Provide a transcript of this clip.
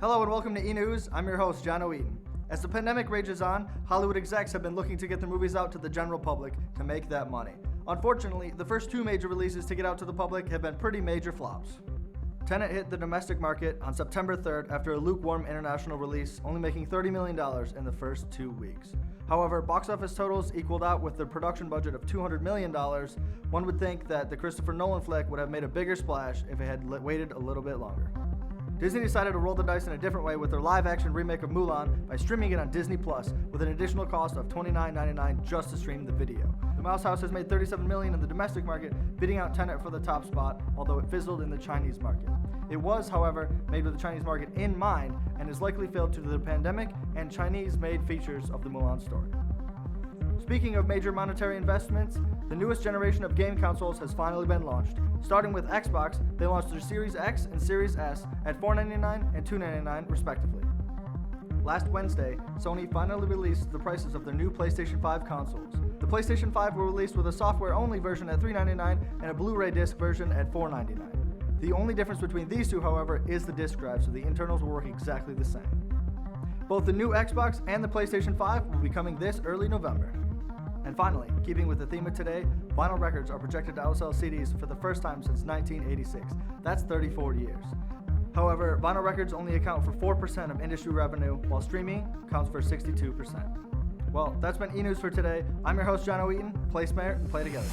Hello and welcome to E-News. I'm your host, John O'Eaton. As the pandemic rages on, Hollywood execs have been looking to get their movies out to the general public to make that money. Unfortunately, the first two major releases to get out to the public have been pretty major flops. Tenet hit the domestic market on September 3rd after a lukewarm international release, only making $30 million in the first 2 weeks. However, box office totals equaled out with their production budget of $200 million. One would think that the Christopher Nolan flick would have made a bigger splash if it had waited a little bit longer. Disney decided to roll the dice in a different way with their live-action remake of Mulan by streaming it on Disney Plus with an additional cost of $29.99 just to stream the video. The Mouse House has made $37 million in the domestic market, beating out Tenet for the top spot, although it fizzled in the Chinese market. It was, however, made with the Chinese market in mind and has likely failed due to the pandemic and Chinese-made features of the Mulan story. Speaking of major monetary investments, the newest generation of game consoles has finally been launched. Starting with Xbox, they launched their Series X and Series S at $499 and $299 respectively. Last Wednesday, Sony finally released the prices of their new PlayStation 5 consoles. The PlayStation 5 were released with a software-only version at $399 and a Blu-ray disc version at $499. The only difference between these two, however, is the disc drive, so the internals will work exactly the same. Both the new Xbox and the PlayStation 5 will be coming this early November. And finally, keeping with the theme of today, vinyl records are projected to outsell CDs for the first time since 1986. That's 34 years. However, vinyl records only account for 4% of industry revenue, while streaming accounts for 62%. Well, that's been E-News for today. I'm your host, John O'Eaton. Play smart and play together.